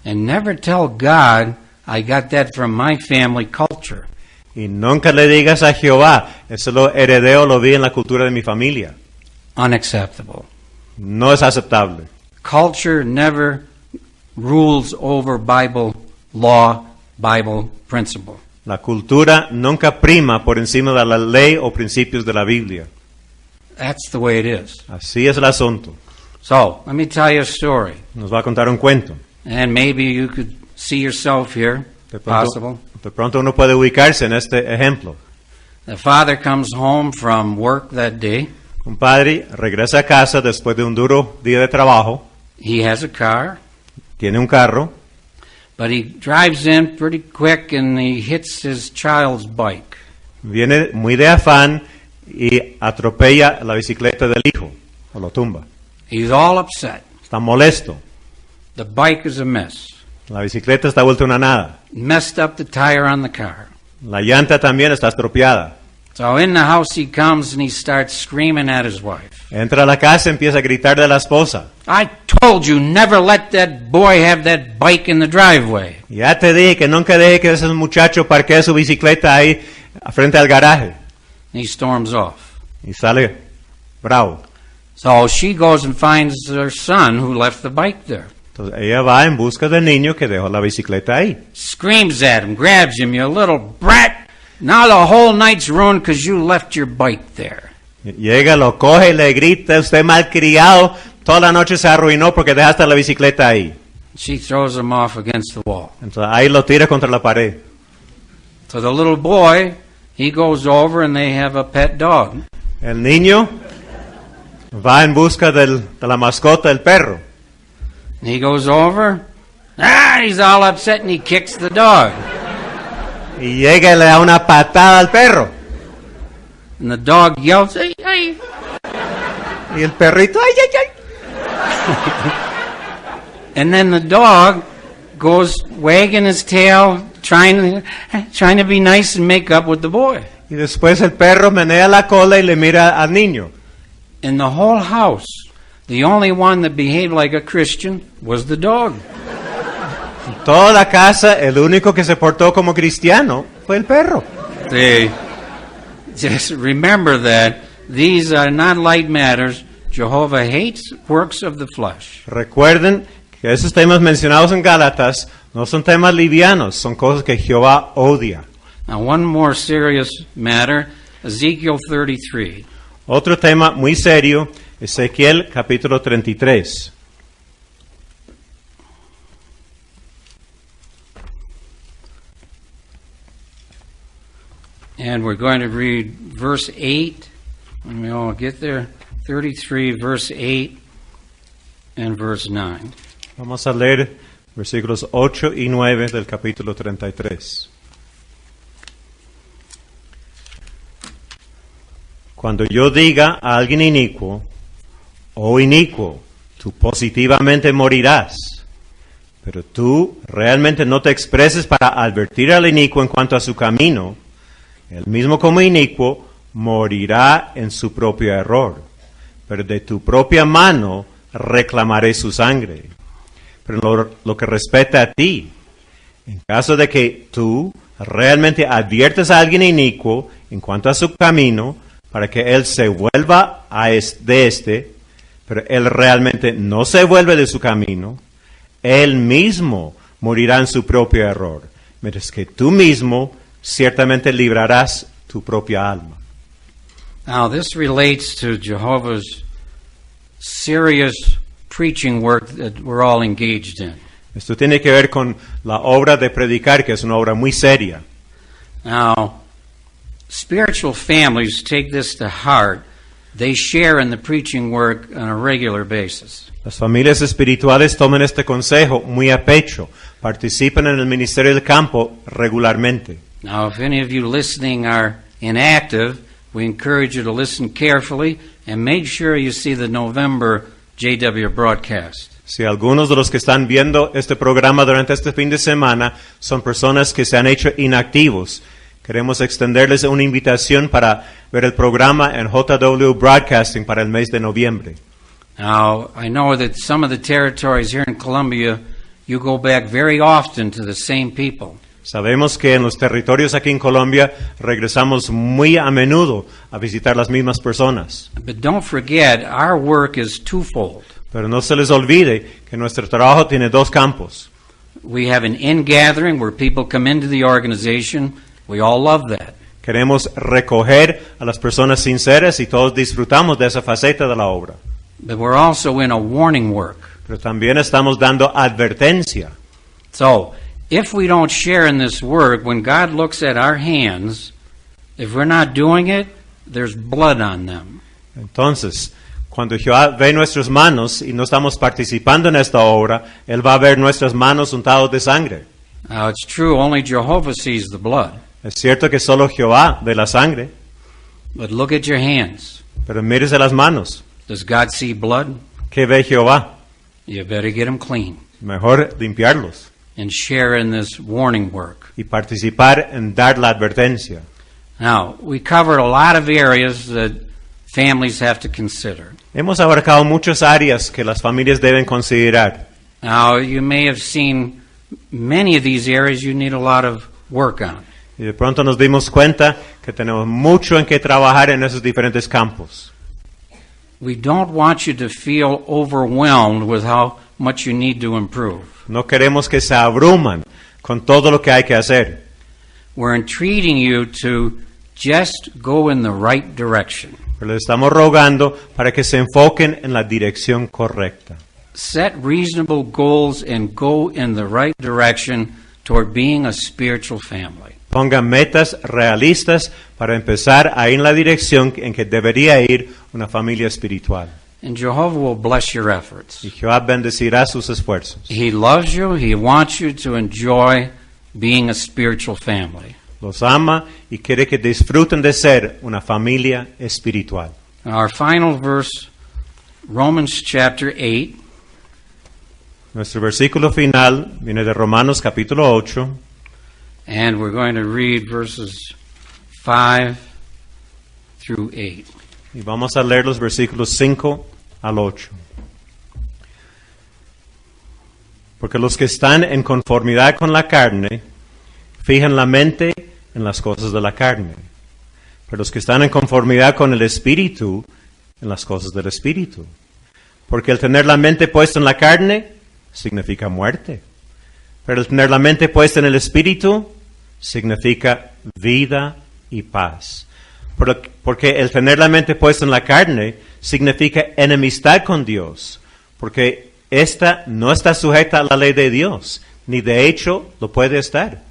And never tell God, I got that from my family culture. Y nunca le digas a Jehová, eso lo heredé o lo vi en la cultura de mi familia. Unacceptable. No es aceptable. Culture never rules over Bible law, Bible principle. La cultura nunca prima por encima de la ley o principios de la Biblia. That's the way it is. Así es el asunto. So, let me tell you a story. Nos va a contar un cuento. And maybe you could see yourself here. Possible. De pronto uno puede ubicarse en este ejemplo. The father comes home from work that day. Un padre regresa a casa después de un duro día de trabajo. He has a car. Tiene un carro. But he drives in pretty quick and he hits his child's bike. Viene muy de afán y atropella la bicicleta del hijo, o lo tumba. He's all upset. Está molesto. The bike is a mess. La bicicleta está vuelta una nada. Messed up the tire on the car. La llanta también está estropeada. So in the house he comes and he starts screaming at his wife. Entra a la casa y empieza a gritar de la esposa. I told you never let that boy have that bike in the driveway. Ya te dije que nunca deje que ese muchacho parquee su bicicleta ahí frente al garaje. He storms off. Y sale bravo. So she goes and finds her son who left the bike there. Entonces ella va en busca del niño que dejó la bicicleta ahí. Screams at him, grabs him, you little brat. Now the whole night's ruined because you left your bike there. Llega, lo coge y le grita, usted malcriado, toda la noche se arruinó porque dejaste la bicicleta ahí. She throws him off against the wall. Entonces ahí lo tira contra la pared. So the little boy, he goes over and they have a pet dog. El niño va en busca de la mascota, el perro. He goes over, he's all upset and he kicks the dog. Y llega y le da una patada al perro. And the dog yells, "Ay, ay." Y el perrito, ay, ay, ay. And then the dog goes wagging his tail, trying to be nice and make up with the boy. Y después el perro menea la cola y le mira al niño. In the whole house, the only one that behaved like a Christian was the dog. En toda la casa, el único que se portó como cristiano fue el perro. Just remember that these are not light matters. Jehovah hates works of the flesh. Recuerden que esos temas mencionados en Gálatas no son temas livianos, son cosas que Jehová odia. Now, one more serious matter, Ezekiel 33. Otro tema muy serio, Ezequiel capítulo 33. And we're going to read verse 8. When we all get there, 33, verse 8, and verse 9. Vamos a leer versículos 8 y 9 del capítulo 33. Cuando yo diga a alguien inicuo, oh inicuo, tú positivamente morirás, pero tú realmente no te expreses para advertir al inicuo en cuanto a su camino, el mismo como inicuo morirá en su propio error, pero de tu propia mano reclamaré su sangre. Pero lo que respecta a ti, en caso de que tú realmente adviertes a alguien inicuo en cuanto a su camino, para que él se vuelva de este, pero él realmente no se vuelve de su camino, él mismo morirá en su propio error, mientras que tú mismo ciertamente librarás tu propia alma. Now, this relates to Jehovah's serious preaching work that we're all engaged in. Esto tiene que ver con la obra de predicar, que es una obra muy seria. Now, spiritual families take this to heart. They share in the preaching work on a regular basis. Las familias espirituales toman este consejo muy a pecho, participan en el ministerio del campo regularmente. Now, if any of you listening are inactive, we encourage you to listen carefully and make sure you see the November JW broadcast. Si algunos de los que están viendo este programa durante este fin de semana son personas que se han hecho inactivos, queremos extenderles una invitación para ver el programa en JW Broadcasting para el mes de noviembre. Now, I know that some of the territories here in Columbia, you go back very often to the same people. Sabemos que en los territorios aquí en Colombia regresamos muy a menudo a visitar las mismas personas. But don't forget, our work is twofold. Pero no se les olvide que nuestro trabajo tiene dos campos. We have an in-gathering where people come into the organization. We all love that. Queremos recoger a las personas sinceras y todos disfrutamos de esa faceta de la obra. But we're also in a warning work. Pero también estamos dando advertencia. So, if we don't share in this work, when God looks at our hands, if we're not doing it, there's blood on them. Entonces, cuando Jehová ve nuestras manos y no estamos participando en esta obra, Él va a ver nuestras manos untadas de sangre. Now, it's true, only Jehovah sees the blood. Es cierto que solo Jehová ve la sangre, But look at your hands. pero mírese las manos. Does God see blood? ¿Qué ve Jehová? You better get them clean Mejor limpiarlos and share in this warning work. y participar en dar la advertencia. Now, we covered a lot of areas that families have to consider. Hemos abarcado muchas áreas que las familias deben considerar. Now, you may have seen many of these areas you need a lot of work on. Y de pronto nos dimos cuenta que tenemos mucho en que trabajar en esos diferentes campos. We don't want you to feel overwhelmed with how much you need to improve. No queremos que se abruman con todo lo que hay que hacer. We're entreating you to just go in the right direction. Pero les estamos rogando para que se enfoquen en la dirección correcta. Set reasonable goals and go in the right direction toward being a spiritual family. Pongan metas realistas para empezar a ir en la dirección en que debería ir una familia espiritual. And Jehovah will bless your efforts. Y Jehová bendecirá sus esfuerzos. He loves you. He wants you to enjoy being a spiritual family. Los ama y quiere que disfruten de ser una familia espiritual. Our final verse, Romans chapter 8. Nuestro versículo final viene de Romanos capítulo 8. And we're going to read verses 5 through 8. Y vamos a leer los versículos 5 al 8. Porque los que están en conformidad con la carne, fijan la mente en las cosas de la carne. Pero los que están en conformidad con el Espíritu, en las cosas del Espíritu. Porque el tener la mente puesta en la carne significa muerte. Pero el tener la mente puesta en el Espíritu significa vida y paz. Porque el tener la mente puesta en la carne significa enemistad con Dios. Porque esta no está sujeta a la ley de Dios, ni de hecho lo puede estar.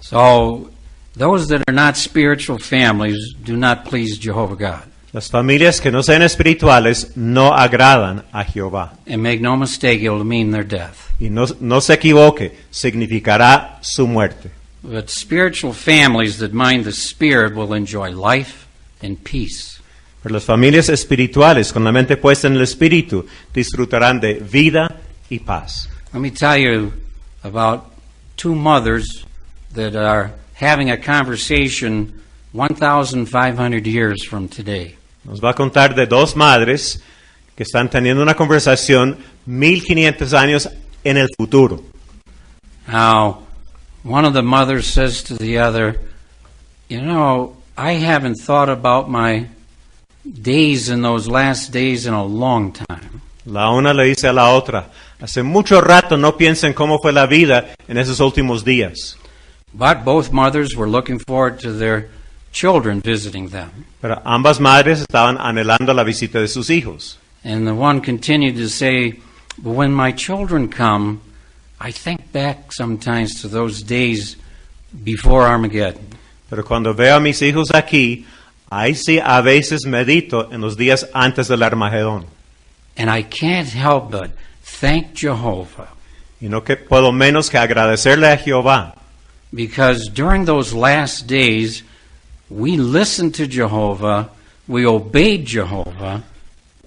So, those that are not spiritual families do not please Jehovah God. Las familias que no sean espirituales no agradan a Jehová. And make no mistake, it will mean their death. Y no se equivoque, significará su muerte. But spiritual families that mind the Spirit will enjoy life and peace. Pero las familias espirituales con la mente puesta en el Espíritu disfrutarán de vida y paz. Let me tell you about two mothers that are having a conversation 1,500 years from today. Nos va a contar de dos madres que están teniendo una conversación 1500 años en el futuro. Now, one of the mothers says to the other, you know, I haven't thought about my days in those last days in a long time. La una le dice a la otra, hace mucho rato no pienso en cómo fue la vida en esos últimos días. But both mothers were looking forward to their children visiting them. Pero ambas madres estaban anhelando la visita de sus hijos. And the one continued to say, but when my children come, I think back sometimes to those days before Armageddon. Pero cuando veo a mis hijos aquí, ahí sí a veces medito en los días antes del Armagedón. And I can't help but thank Jehovah. Y no que puedo menos que agradecerle a Jehová. Because during those last days, we listened to Jehovah, we obeyed Jehovah,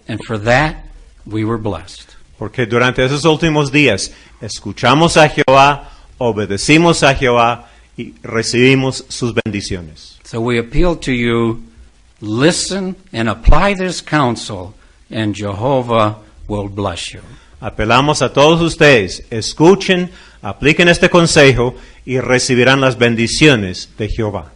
and for that, we were blessed. Porque durante esos últimos días escuchamos a Jehová, obedecimos a Jehová y recibimos sus bendiciones. So we appeal to you, listen and apply this counsel, and Jehovah will bless you. Apelamos a todos ustedes, escuchen, apliquen este consejo y recibirán las bendiciones de Jehová.